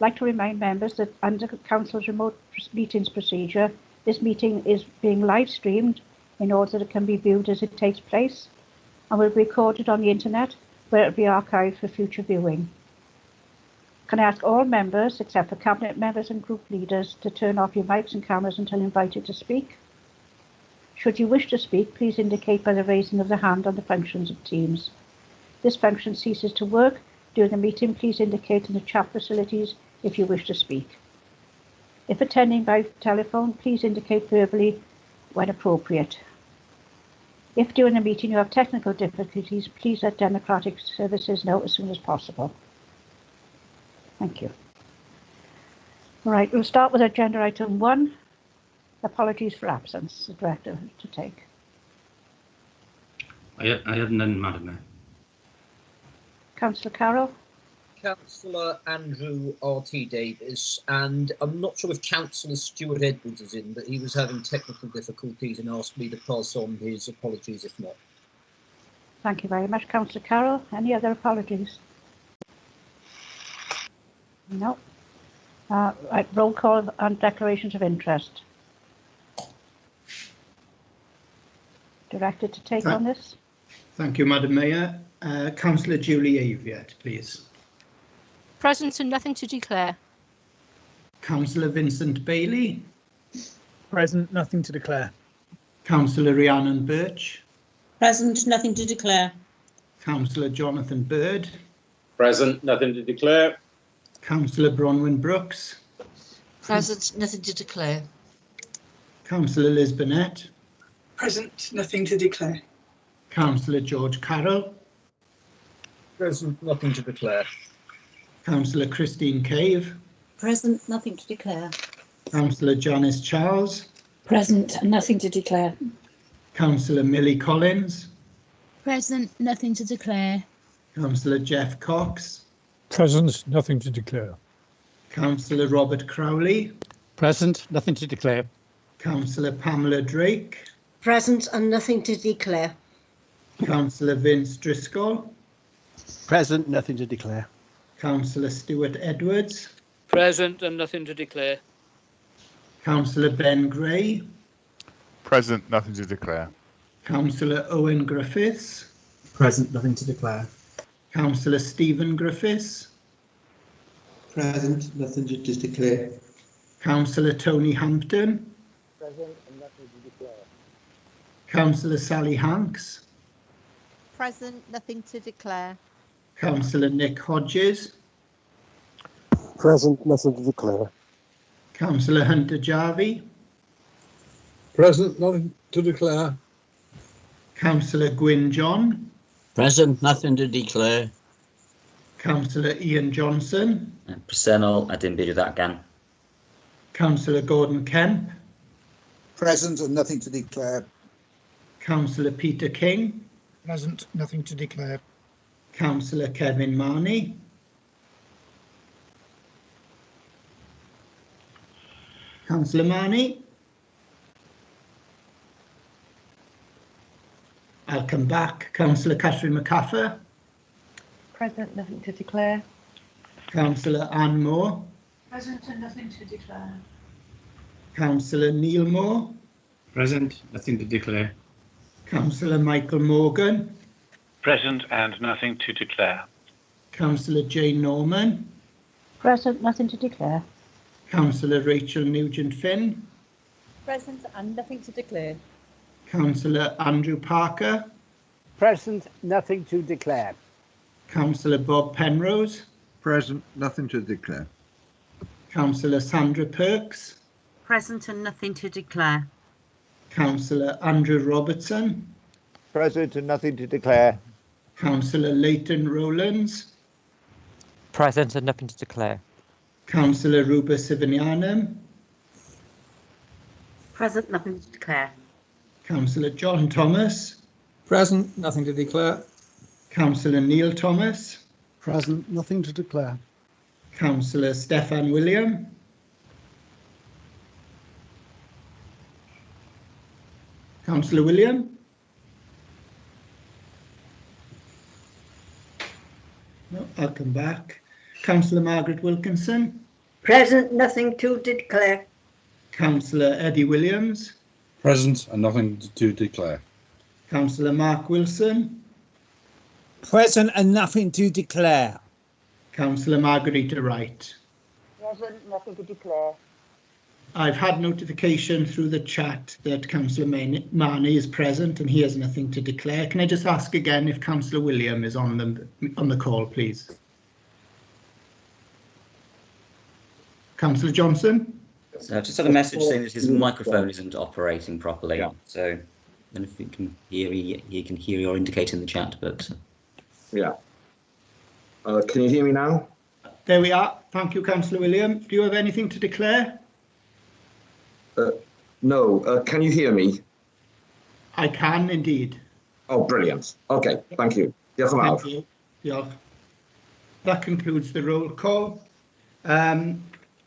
like to remind members that under Council's remote meetings procedure, this meeting is being live streamed in order that it can be viewed as it takes place and will be recorded on the internet where it will be archived for future viewing. Can I ask all members, except for Cabinet members and group leaders, to turn off your mics and cameras until invited to speak? Should you wish to speak, please indicate by the raising of the hand on the functions of Teams. This function ceases to work during the meeting. Please indicate in the chat facilities if you wish to speak. If attending by telephone, please indicate verbally when appropriate. If during the meeting you have technical difficulties, please let Democratic Services know as soon as possible. Thank you. All right, we'll start with agenda item 1. Apologies for absence. The Director to take. I have none, Madam Mayor. Councillor Carroll. Councillor Andrew R.T. Davis, and I'm not sure if Councillor Stuart Edwards is in, but he was having technical difficulties and asked me to pass on his apologies if not. Thank you very much, Councillor Carroll. Any other apologies? No. Right, roll call and declarations of interest. Director to take on this. Thank you, Madam Mayor. Councillor Julie Aviat, please. Present and nothing to declare. Councillor Vincent Bailey. Present, nothing to declare. Councillor Rhiannon Birch. Present, nothing to declare. Councillor Jonathan Bird. Present, nothing to declare. Councillor Bronwyn Brooks. Present, nothing to declare. Councillor Liz Burnett. Present, nothing to declare. Councillor George Carroll. Present, nothing to declare. Councillor Christine Cave. Present, nothing to declare. Councillor Janice Charles. Present, nothing to declare. Councillor Millie Collins. Present, nothing to declare. Councillor Jeff Cox. Present, nothing to declare. Councillor Robert Crowley. Present, nothing to declare. Councillor Pamela Drake. Present and nothing to declare. Councillor Vince Driscoll. Present, nothing to declare. Councillor Stuart Edwards. Present and nothing to declare. Councillor Ben Gray. Present, nothing to declare. Councillor Owen Griffiths. Present, nothing to declare. Councillor Stephen Griffiths. Present, nothing to declare. Councillor Tony Hampton. Present and nothing to declare. Councillor Sally Hanks. Present, nothing to declare. Councillor Nick Hodges. Present, nothing to declare. Councillor Hunter Jarvie. Present, nothing to declare. Councillor Gwyn John. Present, nothing to declare. Councillor Ian Johnson. Presennol, I didn't do that again. Councillor Gordon Kemp. Present and nothing to declare. Councillor Peter King. Present, nothing to declare. Councillor Kevin Marnie. Councillor Marnie. I'll come back. Councillor Catherine McCaffer. Present, nothing to declare. Councillor Anne Moore. Present and nothing to declare. Councillor Neil Moore. Present, nothing to declare. Councillor Michael Morgan. Present and nothing to declare. Councillor Jane Norman. Present, nothing to declare. Councillor Rachel Nugent-Finn. Present and nothing to declare. Councillor Andrew Parker. Present, nothing to declare. Councillor Bob Penrose. Present, nothing to declare. Councillor Sandra Perks. Present and nothing to declare. Councillor Andrew Robertson. Present and nothing to declare. Councillor Leighton Rowlands. Present and nothing to declare. Councillor Ruba Sivinianum. Present, nothing to declare. Councillor John Thomas. Present, nothing to declare. Councillor Neil Thomas. Present, nothing to declare. Councillor Stefan William. Councillor William. No, I'll come back. Councillor Margaret Wilkinson. Present, nothing to declare. Councillor Eddie Williams. Present and nothing to declare. Councillor Mark Wilson. Present and nothing to declare. Councillor Margarita Wright. Present, nothing to declare. I've had notification through the chat that Councillor Marnie is present and he has nothing to declare. Can I just ask again if Councillor William is on the call, please? Councillor Johnson? So I've just had a message saying that his microphone isn't operating properly. Yeah. So I don't know if you can hear, he can hear or indicate in the chat, but... Yeah. Can you hear me now? There we are. Thank you, Councillor William. Do you have anything to declare? No. Can you hear me? I can indeed. Oh, brilliant. Okay, thank you. Thank you. Yeah. That concludes the roll call.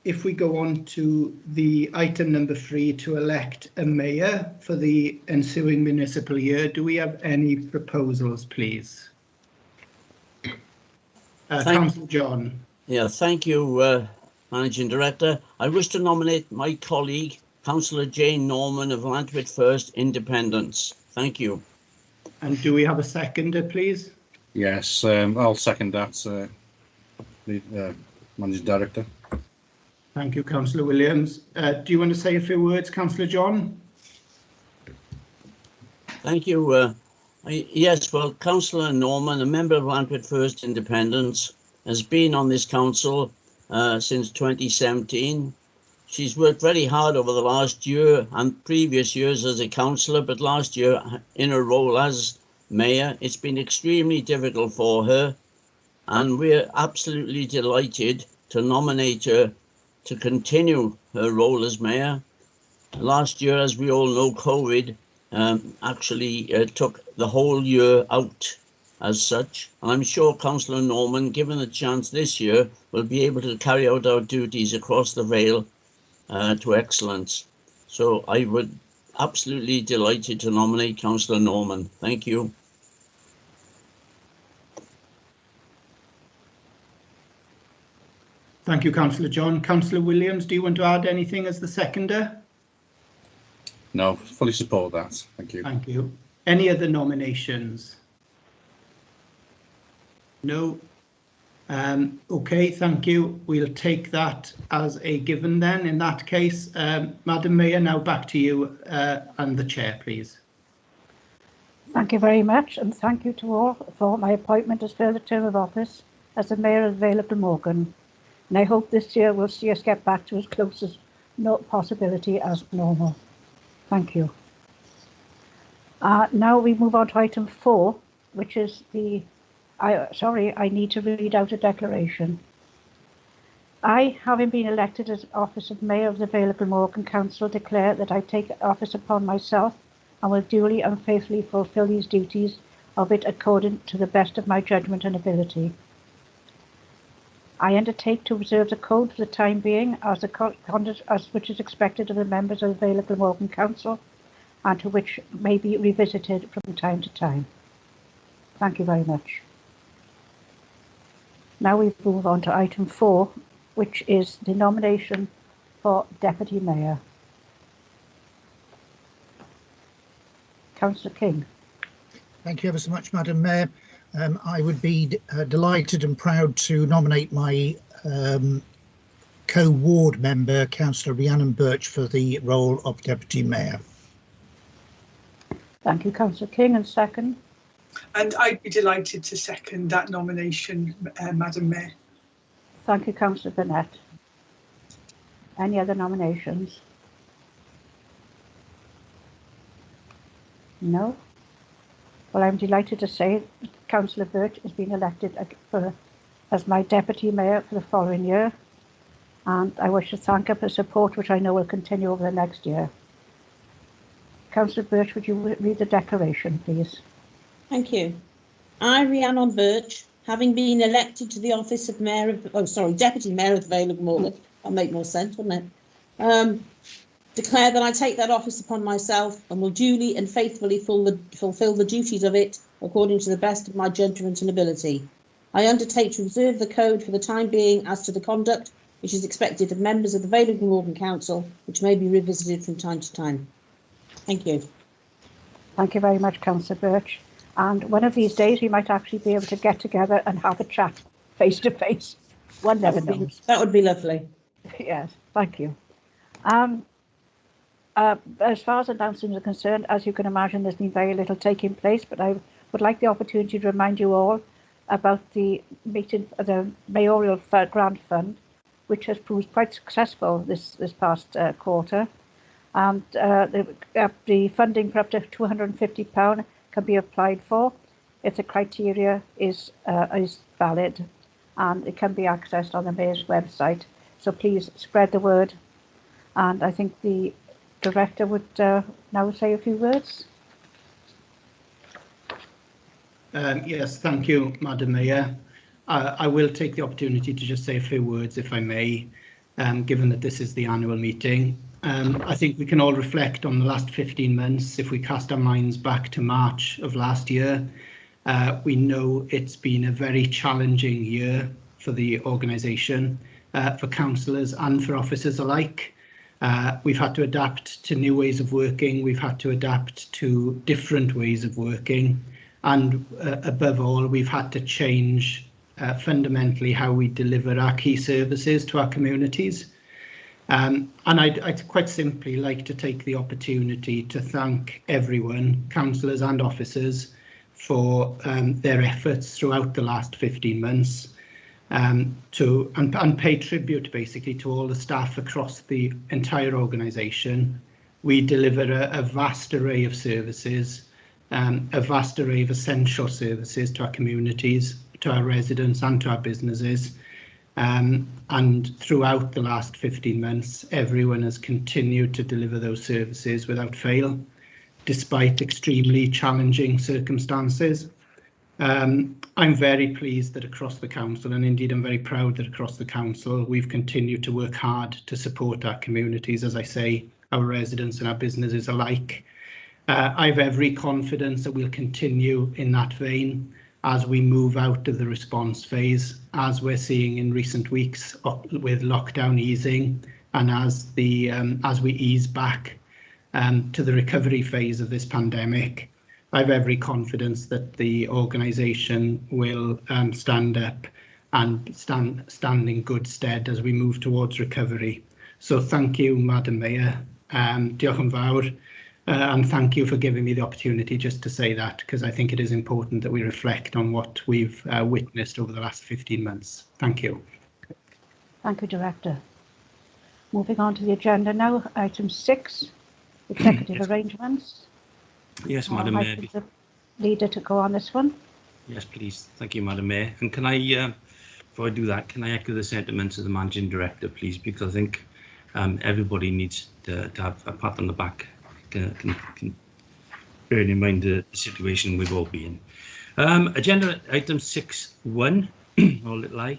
If we go on to the item number 3, to elect a mayor for the ensuing municipal year, do we have any proposals, please? Councillor John. Yeah, thank you, Managing Director. I wish to nominate my colleague, Councillor Jane Norman of Lantwit First Independents. Thank you. And do we have a seconder, please? Yes, I'll second that, the Managing Director. Thank you, Councillor Williams. Do you want to say a few words, Councillor John? Thank you. Yes, well, Councillor Norman, a member of Lantwit First Independents, has been on this council since 2017. She's worked very hard over the last year and previous years as a councillor, but last year in her role as mayor, it's been extremely difficult for her, and we're absolutely delighted to nominate her to continue her role as mayor. Last year, as we all know, COVID actually took the whole year out as such. And I'm sure Councillor Norman, given the chance this year, will be able to carry out our duties across the Vale to excellence. So I would absolutely delighted to nominate Councillor Norman. Thank you. Thank you, Councillor John. Councillor Williams, do you want to add anything as the seconder? No, fully support that. Thank you. Thank you. Any other nominations? No. Okay, thank you. We'll take that as a given then. In that case, Madam Mayor, now back to you and the chair, please. Thank you very much, and thank you to all for my appointment as further term of office as the Mayor of Vale of Glamorgan. And I hope this year will see us get back to as close as no possibility as normal. Thank you. Now we move on to item 4, which is the, I need to read out a declaration. I, having been elected as office of Mayor of the Vale of Glamorgan Council, declare that I take office upon myself and will duly and faithfully fulfil these duties of it according to the best of my judgment and ability. I undertake to observe the code for the time being as which is expected of the members of the Vale of Glamorgan Council, and to which may be revisited from time to time. Thank you very much. Now we move on to item 4, which is the nomination for Deputy Mayor. Councillor King. Thank you ever so much, Madam Mayor. I would be delighted and proud to nominate my co-ward member, Councillor Rhiannon Birch, for the role of Deputy Mayor. Thank you, Councillor King, and second. And I'd be delighted to second that nomination, Madam Mayor. Thank you, Councillor Burnett. Any other nominations? No? Well, I'm delighted to say that Councillor Birch has been elected as my Deputy Mayor for the following year, and I wish to thank her for support, which I know will continue over the next year. Councillor Birch, would you read the declaration, please? Thank you. I, Rhiannon Birch, having been elected to the office of Deputy Mayor of the Vale of Glamorgan, that'll make more sense, wouldn't it? Declare that I take that office upon myself and will duly and faithfully fulfil the duties of it according to the best of my judgment and ability. I undertake to observe the code for the time being as to the conduct which is expected of members of the Vale Warden Council, which may be revisited from time to time. Thank you. Thank you very much, Councillor Birch. And one of these days, we might actually be able to get together and have a chat face to face. One never knows. That would be lovely. Yes, thank you. As far as announcements are concerned, as you can imagine, there's been very little taking place, but I would like the opportunity to remind you all about the meeting, the Mayoral Grant Fund, which has proved quite successful this past quarter. And the funding for up to £250 can be applied for if the criteria is valid, and it can be accessed on the Mayor's website. So please spread the word. And I think the Director would now say a few words. Yes, thank you, Madam Mayor. I will take the opportunity to just say a few words, if I may, given that this is the annual meeting. I think we can all reflect on the last 15 months. If we cast our minds back to March of last year, we know it's been a very challenging year for the organisation, for councillors and for officers alike. We've had to adapt to new ways of working. We've had to adapt to different ways of working. And above all, we've had to change fundamentally how we deliver our key services to our communities. And I'd quite simply like to take the opportunity to thank everyone, councillors and officers, for their efforts throughout the last 15 months. And pay tribute basically to all the staff across the entire organisation. We deliver a vast array of services, a vast array of essential services to our communities, to our residents and to our businesses. And throughout the last 15 months, everyone has continued to deliver those services without fail, despite extremely challenging circumstances. I'm very pleased that across the council, and indeed I'm very proud that across the council, we've continued to work hard to support our communities, as I say, our residents and our businesses alike. I have every confidence that we'll continue in that vein as we move out of the response phase, as we're seeing in recent weeks with lockdown easing, and as we ease back to the recovery phase of this pandemic. I have every confidence that the organisation will stand up and stand in good stead as we move towards recovery. So thank you, Madam Mayor. Diolch yn fawr, and thank you for giving me the opportunity just to say that, because I think it is important that we reflect on what we've witnessed over the last 15 months. Thank you. Thank you, Director. Moving on to the agenda now, item 6, executive arrangements. Yes, Madam Mayor. The leader to go on this one. Yes, please. Thank you, Madam Mayor. And can I, before I do that, can I echo the sentiments of the Managing Director, please? Because I think everybody needs to have a pat on the back, bearing in mind the situation we've all been in. Agenda item 6.1, or little I.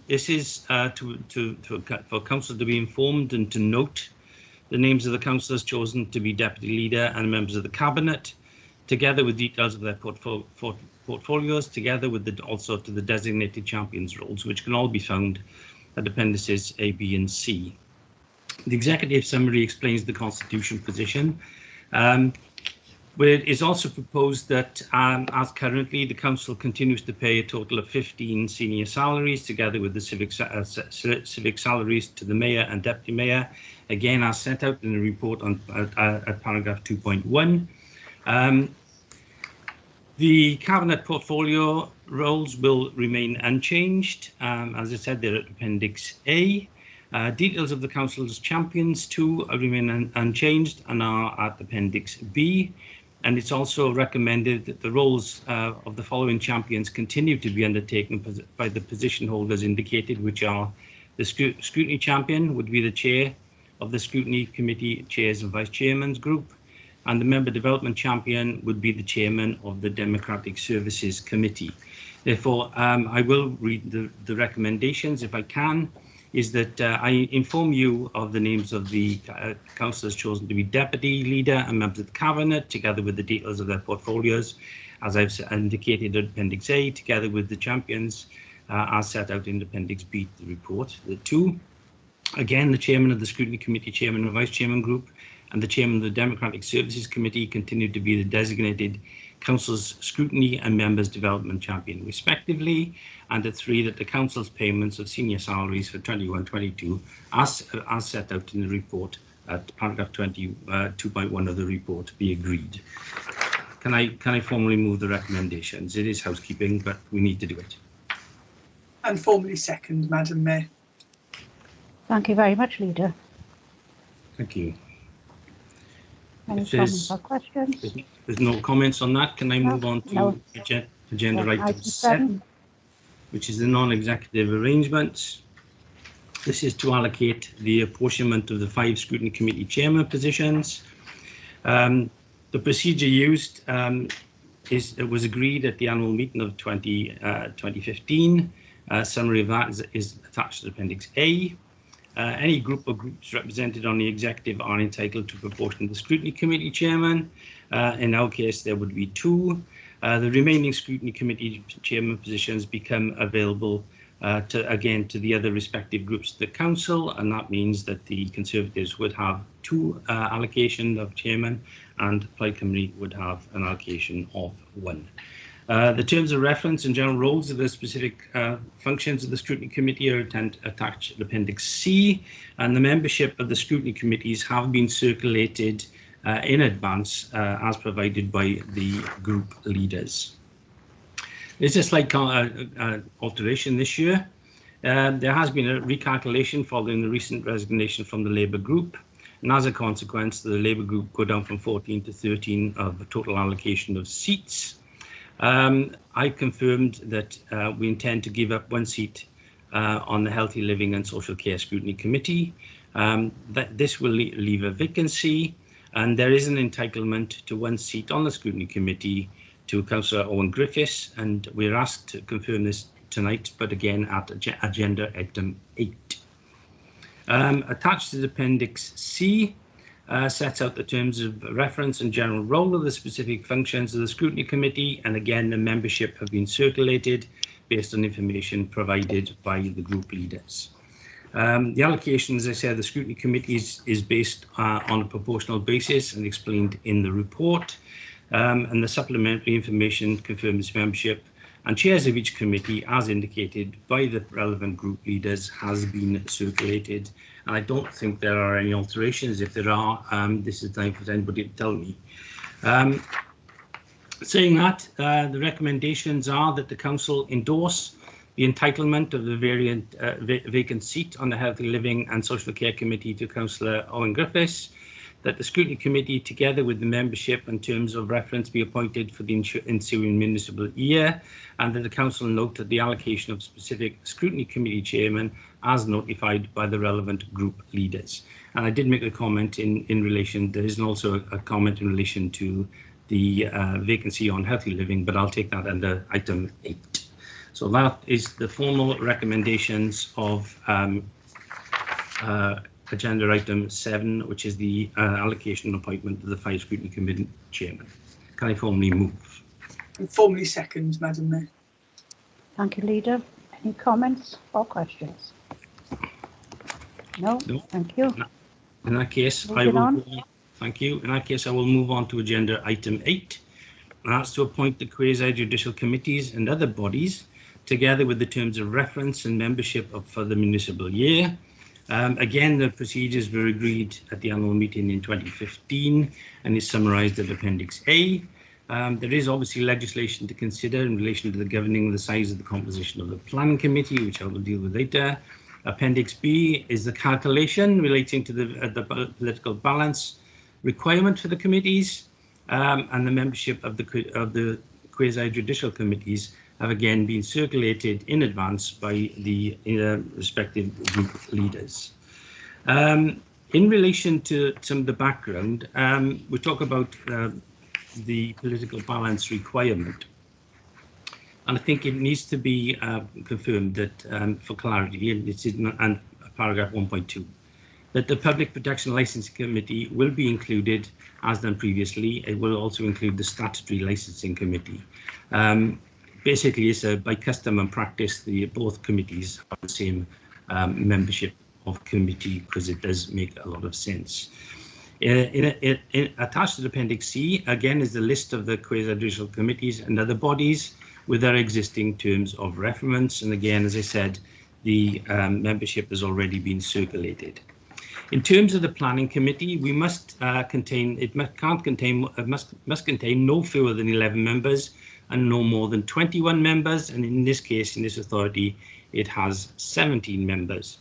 This is for Council to be informed and to note the names of the councillors chosen to be Deputy Leader and members of the Cabinet, together with details of their portfolios, together with also to the designated champions roles, which can all be found at appendices A, B and C. The executive summary explains the constitution position, where it is also proposed that, as currently, the council continues to pay a total of 15 senior salaries, together with the civic salaries to the mayor and deputy mayor, again as set out in the report at paragraph 2.1. The cabinet portfolio roles will remain unchanged. As I said, they're at appendix A. Details of the council's champions too remain unchanged and are at appendix B. And it's also recommended that the roles of the following champions continue to be undertaken by the position holders indicated, which are the scrutiny champion would be the chair of the scrutiny committee chairs and vice chairman's group, and the member development champion would be the chairman of the democratic services committee. Therefore, I will read the recommendations if I can. Is that I inform you of the names of the councillors chosen to be deputy leader and members of the cabinet, together with the details of their portfolios, as I've indicated in appendix A, together with the champions as set out in appendix B to the report. The 2, Again, the chairman of the Scrutiny Committee, chairman and vice chairman group, and the chairman of the Democratic Services Committee continue to be the designated council's scrutiny and members development champion, respectively, and at 3, that the council's payments of senior salaries for 21-22, as set out in the report at paragraph 2.1 of the report, be agreed. Can I formally move the recommendations? It is housekeeping, but we need to do it. And formally second, Madam Mayor. Thank you very much, Leader. Thank you. Any If comments or questions? there's no comments on that, can I move on to agenda item 7, which is the non-executive arrangements. This is to allocate the apportionment of the 5 scrutiny committee chairman positions. The procedure used was agreed at the annual meeting of 2015. Summary of that is attached to Appendix A. Any group or groups represented on the executive are entitled to proportion the scrutiny committee chairman. In our case, there would be 2. The remaining scrutiny committee chairman positions become available to the other respective groups of the council, and that means that the Conservatives would have 2 allocation of chairman, and Plaid Cymru would have an allocation of 1. The terms of reference and general roles of the specific functions of the scrutiny committee are attached to Appendix C, and the membership of the scrutiny committees have been circulated in advance as provided by the group leaders. There's a slight alteration this year. There has been a recalculation following the recent resignation from the Labour group, and as a consequence, the Labour group go down from 14 to 13 of the total allocation of seats. I confirmed that we intend to give up 1 seat on the Healthy Living and Social Care Scrutiny Committee. That this will leave a vacancy, and there is an entitlement to 1 seat on the Scrutiny Committee to Councillor Owen Griffiths, and we're asked to confirm this tonight, but again at agenda item 8. Attached to the Appendix C sets out the terms of reference and general role of the specific functions of the Scrutiny Committee, and again the membership have been circulated based on information provided by the group leaders. The allocation, as I said, the Scrutiny Committee is based on a proportional basis and explained in the report, and the supplementary information confirms membership and chairs of each committee, as indicated by the relevant group leaders, has been circulated. And I don't think there are any alterations. If there are, this is time for anybody to tell me. Saying that, the recommendations are that the council endorse the entitlement of the vacant seat on the Healthy Living and Social Care Committee to Councillor Owen Griffiths, that the Scrutiny Committee, together with the membership and terms of reference, be appointed for the ensuing municipal year, and that the Council note that the allocation of specific Scrutiny Committee chairman as notified by the relevant group leaders. And I did make a comment in relation, there is also a comment in relation to the vacancy on Healthy Living, but I'll take that under item 8. So that is the formal recommendations of agenda item 7, which is the allocation and appointment of the 5 Scrutiny Committee chairman. Can I formally move? And formally second, Madam Mayor. Thank you, Leader. Any comments or questions? No? Thank you. In that case, thank you. In that case, I will move on to agenda item 8. And that's to appoint the quasi-judicial committees and other bodies, together with the terms of reference and membership for the municipal year. Again, the procedures were agreed at the annual meeting in 2015 and is summarised at Appendix A. There is obviously legislation to consider in relation to the governing of the size of the composition of the Planning Committee, which I will deal with later. Appendix B is the calculation relating to the political balance requirement for the committees, and the membership of the quasi-judicial committees have again been circulated in advance by the respective group leaders. In relation to some of the background, we talk about the political balance requirement, and I think it needs to be confirmed that, for clarity, and it's in paragraph 1.2, that the Public Protection Licensing Committee will be included, as done previously. It will also include the Statutory Licensing Committee. Basically, it's by custom and practice, both committees have the same membership of committee, because it does make a lot of sense. Attached to Appendix C, again, is the list of the quasi-judicial committees and other bodies with their existing terms of reference. And again, as I said, the membership has already been circulated. In terms of the planning committee, we must contain no fewer than 11 members and no more than 21 members. And in this case, in this authority, it has 17 members.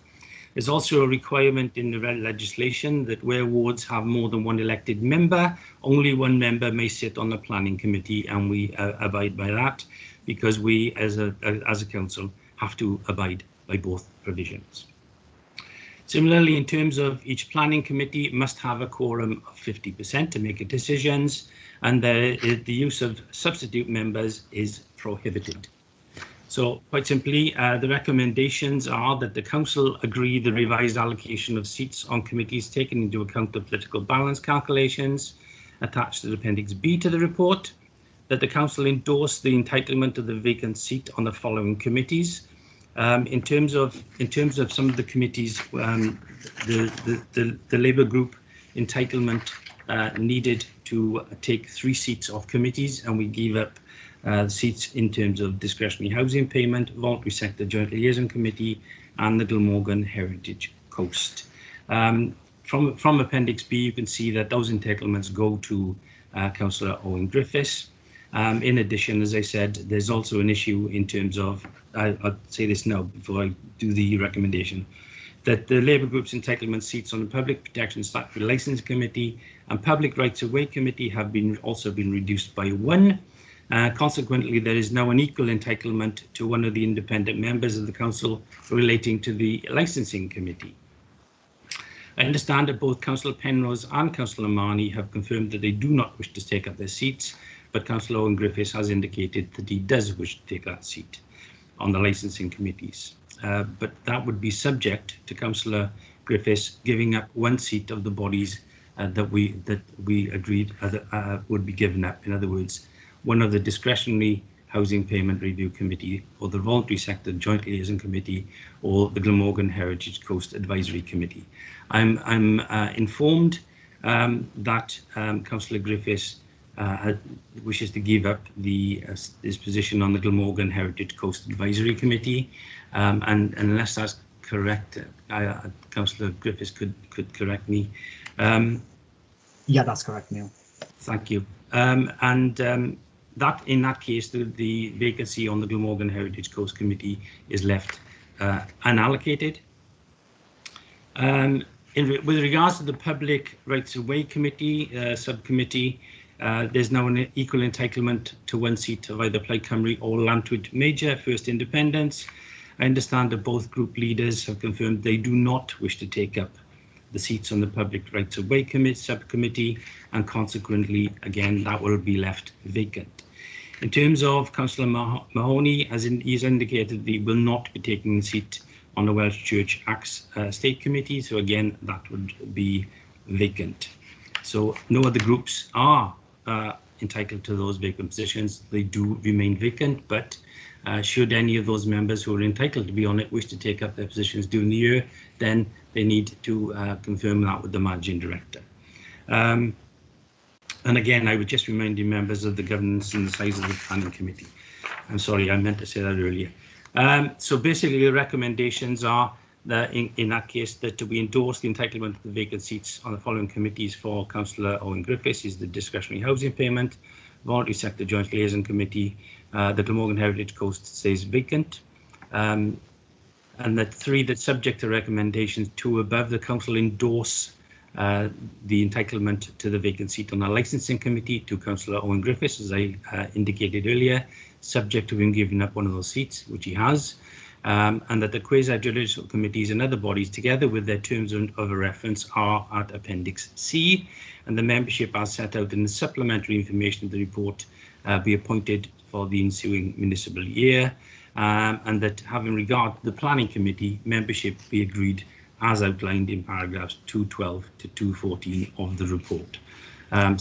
There's also a requirement in the legislation that where wards have more than one elected member, only one member may sit on the planning committee, and we abide by that because we, as a council, have to abide by both provisions. Similarly, in terms of each planning committee, it must have a quorum of 50% to make decisions, and the use of substitute members is prohibited. So quite simply, the recommendations are that the council agree the revised allocation of seats on committees taking into account the political balance calculations attached to Appendix B to the report, that the council endorse the entitlement of the vacant seat on the following committees. In terms of some of the committees, the Labour group entitlement needed to take 3 seats off committees, and we gave up seats in terms of discretionary housing payment, voluntary sector joint liaison committee, and the Glamorgan Heritage Coast. From Appendix B, you can see that those entitlements go to Councillor Owen Griffiths. In addition, as I said, there's also an issue in terms of, I'll say this now before I do the recommendation, that the Labour group's entitlement seats on the Public Protection Statutory Licence Committee and Public Rights of Way Committee have also been reduced by 1. Consequently, there is now an equal entitlement to one of the independent members of the council relating to the licensing committee. I understand that both Councillor Penrose and Councillor Marnie have confirmed that they do not wish to take up their seats, but Councillor Owen Griffiths has indicated that he does wish to take that seat on the licensing committees. But that would be subject to Councillor Griffiths giving up 1 seat of the bodies that we agreed would be given up. In other words, one of the discretionary housing payment review committee, or the voluntary sector joint liaison committee, or the Glamorgan Heritage Coast Advisory Committee. I'm informed that Councillor Griffiths wishes to give up his position on the Glamorgan Heritage Coast Advisory Committee, and unless that's correct, Councillor Griffiths could correct me. Yeah, that's correct, Neil. Thank you. That in that case, the vacancy on the Glamorgan Heritage Coast Committee is left unallocated. With regards to the Public Rights of Way Committee subcommittee, there's now an equal entitlement to 1 seat of either Plaid Cymru or Lantwyd Major First Independence. I understand that both group leaders have confirmed they do not wish to take up the seats on the Public Rights of Way subcommittee, and consequently, again, that will be left vacant. In terms of Councillor Mahoney, he's indicated he will not be taking a seat on the Welsh Church Acts State Committee, so again, that would be vacant. So no other groups are entitled to those vacant positions. They do remain vacant, but should any of those members who are entitled to be on it wish to take up their positions during the year, then they need to confirm that with the managing director. And again, I would just remind you members of the governance and the size of the planning committee. I'm sorry, I meant to say that earlier. So basically the recommendations are that in that case that we endorse the entitlement of the vacant seats on the following committees for Councillor Owen Griffiths is the discretionary housing payment, voluntary sector joint liaison committee, the Glamorgan Heritage Coast stays vacant, and that 3, that subject to recommendations 2 above, the council endorse the entitlement to the vacant seat on the licensing committee to Councillor Owen Griffiths, as I indicated earlier, subject to him giving up one of those seats, which he has, and that the quasi-judicial committees and other bodies, together with their terms of reference, are at Appendix C, and the membership as set out in the supplementary information of the report be appointed for the ensuing municipal year, and that having regard to the planning committee, membership be agreed as outlined in paragraphs 212 to 214 of the report.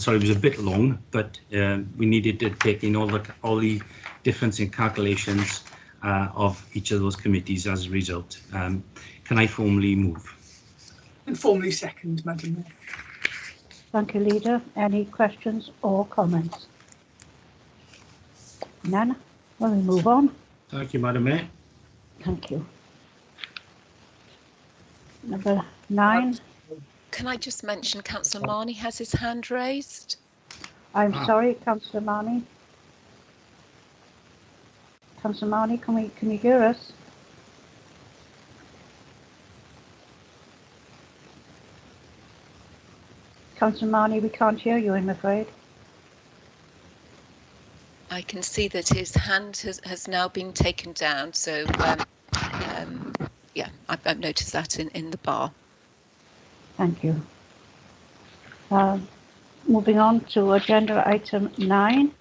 Sorry, it was a bit long, but we needed to take in all the difference in calculations of each of those committees as a result. Can I formally move? And formally second, Madam Mayor. Thank you, Leader. Any questions or comments? None? Well, we move on. Thank you, Madam Mayor. Thank you. Number 9. Can I just mention Councillor Marnie has his hand raised? I'm sorry, Councillor Marnie. Councillor Marnie, can you hear us? Councillor Marnie, we can't hear you, I'm afraid. I can see that his hand has now been taken down. So, yeah, I've noticed that in the bar. Thank you. Moving on to agenda item 9.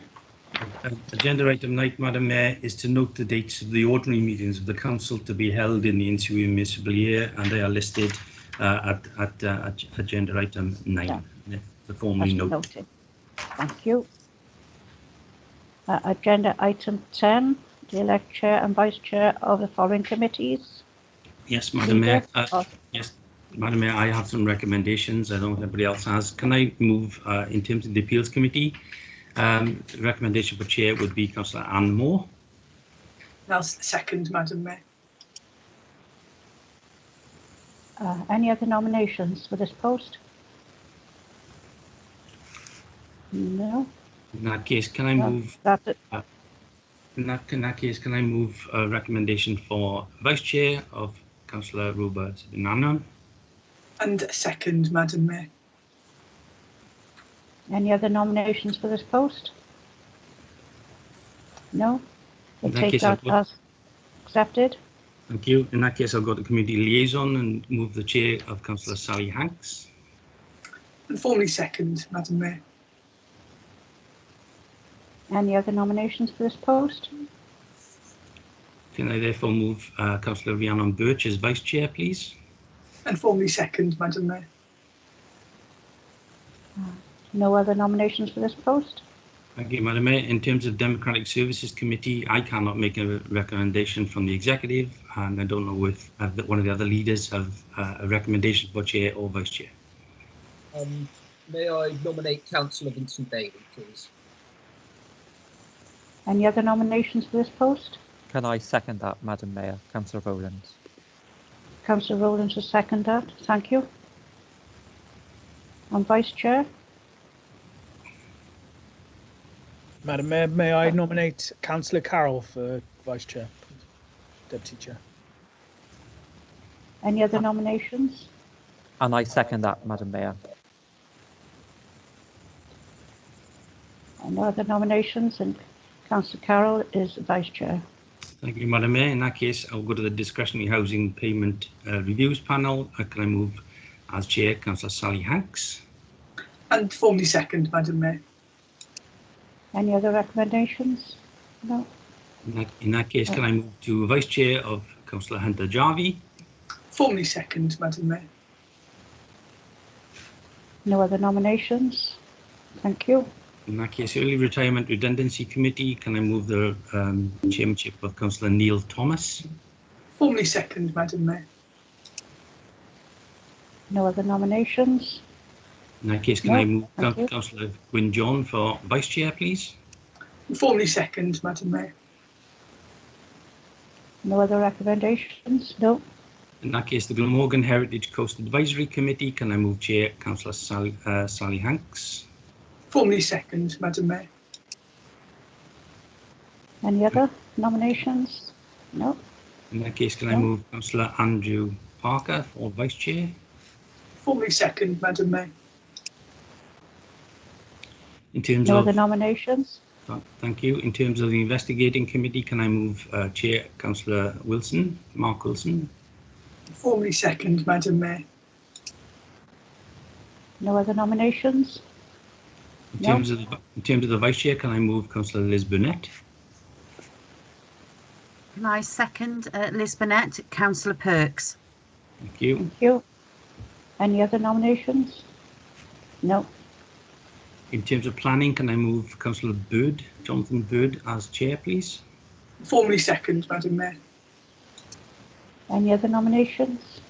Agenda item 9, Madam Mayor, is to note the dates of the ordinary meetings of the Council to be held in the ensuing municipal year, and they are listed at agenda item 9. Yeah. The formally noted. Noted. Thank you. Agenda item 10, to elect chair and vice chair of the following committees. Yes, Madam Mayor. Yes, Madam Mayor, I have some recommendations. I don't know if anybody else has. Can I move in terms of the Appeals Committee? Recommendation for chair would be Councillor Anne Moore. I'll second, Madam Mayor. Any other nominations for this post? No. In that case, can I move? That's it. In that case, can I move a recommendation for vice chair of Councillor Ruba Sabinanan? And second, Madam Mayor. Any other nominations for this post? No. We'll take that as accepted. Thank you. In that case, I'll go to community liaison and move the chair of Councillor Sally Hanks. And formally second, Madam Mayor. Any other nominations for this post? Can I therefore move Councillor Rhiannon Birch as vice chair, please? And formally second, Madam Mayor. No other nominations for this post? Thank you, Madam Mayor. In terms of Democratic Services Committee, I cannot make a recommendation from the executive, and I don't know if one of the other leaders have a recommendation for chair or vice chair. May I nominate Councillor Vincent Bailey, please? Any other nominations for this post? Can I second that, Madam Mayor? Councillor Rowlands. Councillor Rowlands will second that. Thank you. On vice chair? Madam Mayor, may I nominate Councillor Carroll for vice chair, deputy chair? Any other nominations? And I second that, Madam Mayor. No other nominations, and Councillor Carroll is vice chair. Thank you, Madam Mayor. In that case, I'll go to the Discretionary Housing Payment Reviews Panel. Can I move as chair Councillor Sally Hanks? And formally second, Madam Mayor. Any other recommendations? No. In that case, can I move to vice chair of Councillor Hunter Jarvie? Formally second, Madam Mayor. No other nominations? Thank you. In that case, Early Retirement Redundancy Committee, can I move the chairmanship of Councillor Neil Thomas? Formally second, Madam Mayor. No other nominations? In that case, can I move Councillor Gwyn John for vice chair, please? Formally second, Madam Mayor. No other recommendations? No. In that case, the Glamorgan Heritage Coast Advisory Committee, can I move chair Councillor Sally Hanks? Formally second, Madam Mayor. Any other nominations? No. In that case, can I move Councillor Andrew Parker for vice chair? Formally second, Madam Mayor. In terms no of other nominations? Thank you. In terms of the Investigating Committee, can I move chair Councillor Wilson, Mark Wilson? Formally second, Madam Mayor. No other nominations? In terms of the vice chair, can I move Councillor Liz Burnett? Can I second Liz Burnett, Councillor Perks? Thank you. Thank you. Any other nominations? No. In terms of planning, can I move Councillor Bird, Jonathan Bird, as chair, please? Formally second, Madam Mayor. Any other nominations?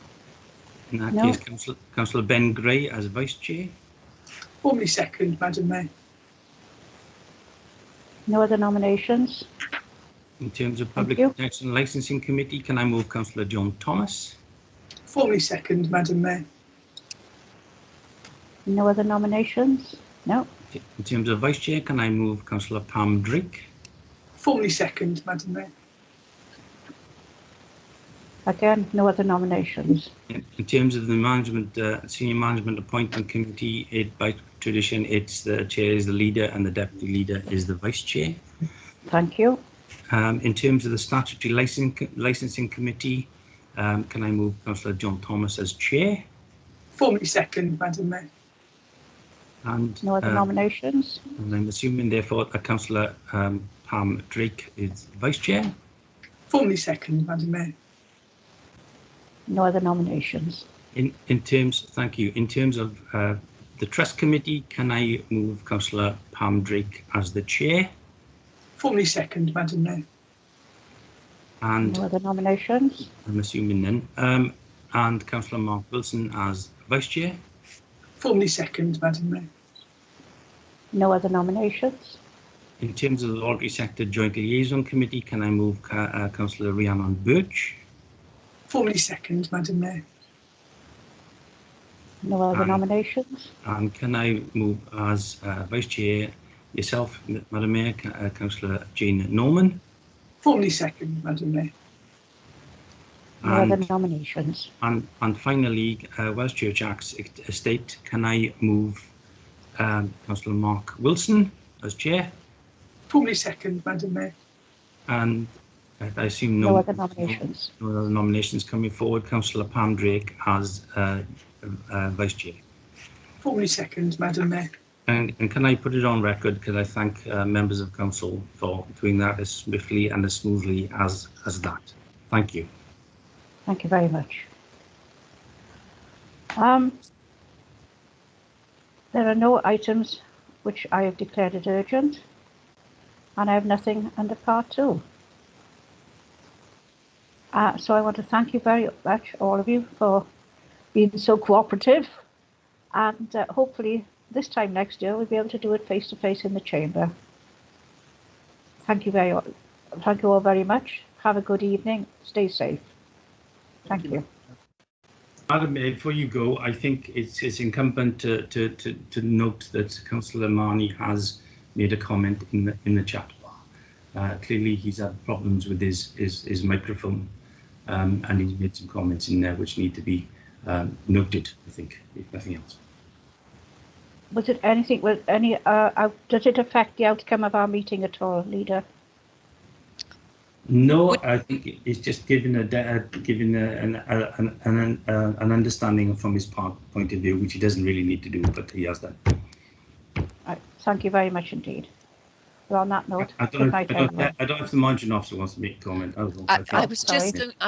In that No. case, Councillor Ben Gray as Vice Chair. Formally second, Madam Mayor. No other nominations? In terms of Public Protection and Licensing Committee, can I move Councillor John Thomas? Formally second, Madam Mayor. No other nominations? No. In terms of Vice Chair, can I move Councillor Pam Drake? Formally second, Madam Mayor. Again, no other nominations. In terms of the management, Senior Management Appointment Committee, by tradition, it's the Chair is the leader and the Deputy Leader is the Vice Chair. Thank you. In terms of the Statutory Licensing Committee, can I move Councillor John Thomas as Chair? Formally second, Madam Mayor. And no other nominations. And I'm assuming, therefore, that Councillor Pam Drake is Vice Chair. Formally second, Madam Mayor. No other nominations. In terms, thank you. In terms of the Trust Committee, can I move Councillor Pam Drake as the Chair? Formally second, Madam Mayor. And no other nominations. I'm assuming then. And Councillor Mark Wilson as Vice Chair. Formally second, Madam Mayor. No other nominations. In terms of the Lottery Sector Joint Liaison Committee, can I move Councillor Rhiannon Birch? Formally second, Madam Mayor. No other nominations. And can I move as Vice Chair yourself, Madam Mayor, Councillor Jane Norman? Formally second, Madam Mayor. No other nominations. And finally, Welsh Church Acts Estate, can I move Councillor Mark Wilson as Chair? Formally second, Madam Mayor. And I assume no other nominations. No other nominations coming forward. Councillor Pam Drake as Vice Chair. Formally second, Madam Mayor. And can I put it on record, because I thank members of Council for doing that as swiftly and as smoothly as that. Thank you. Thank you very much. There are no items which I have declared as urgent, and I have nothing under part 2. So I want to thank you very much, all of you, for being so cooperative, and hopefully this time next year we'll be able to do it face to face in the chamber. Thank you all very much. Have a good evening. Stay safe. Thank you. Madam Mayor, before you go, I think it's incumbent to note that Councillor Marnie has made a comment in the chat bar. Clearly, he's had problems with his microphone, and he's made some comments in there which need to be noted, I think, if nothing else. Was it anything? Does it affect the outcome of our meeting at all, Leader? No, I think it's just giving an understanding from his point of view, which he doesn't really need to do, but he has done. Right. Thank you very much indeed. Well, on that note, I don't know if the margin officer wants to make a comment. I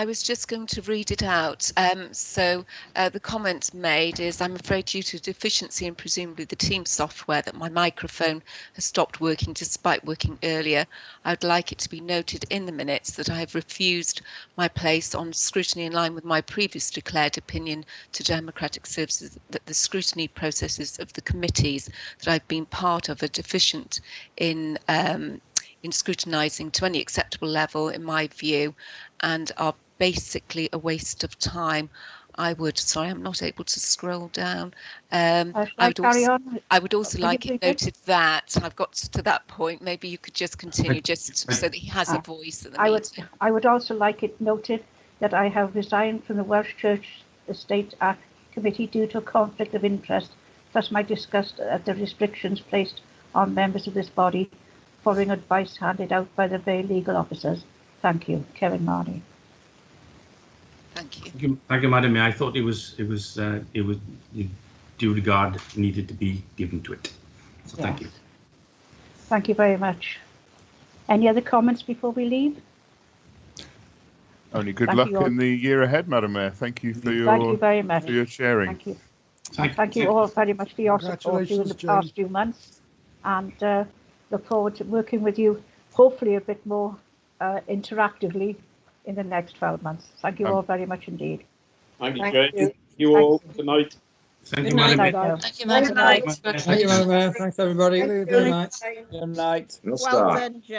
was just going to read it out. So the comment made is, I'm afraid due to deficiency in presumably the team software that my microphone has stopped working despite working earlier. I would like it to be noted in the minutes that I have refused my place on scrutiny in line with my previous declared opinion to Democratic Services that the scrutiny processes of the committees that I've been part of are deficient in scrutinising to any acceptable level, in my view, and are basically a waste of time. I would, sorry, I'm not able to scroll down. I would also like it noted that I've got to that point. Maybe you could just continue, just so that he has a voice at the meeting. I would also like it noted that I have resigned from the Welsh Church Estate Act Committee due to a conflict of interest, thus my disgust at the restrictions placed on members of this body following advice handed out by the very legal officers. Thank you, Kevin Marnie. Thank you, Madam Mayor. I thought it was due regard needed to be given to it. So yes. Thank you. Thank you very much. Any other comments before we leave? Only good luck in the year ahead, Madam Mayor. Thank you for your sharing. Thank you. Thank you all very much for your support during the past few months, and look forward to working with you, hopefully a bit more interactively in the next 12 months. Thank you all very much indeed. Thank you, Jane. You all. Good night. Thank you, Madam Mayor. Thank you, Madam Thank you, Madam Mayor. Thanks, everybody. Good night. Good night. No Well star. done, Jane.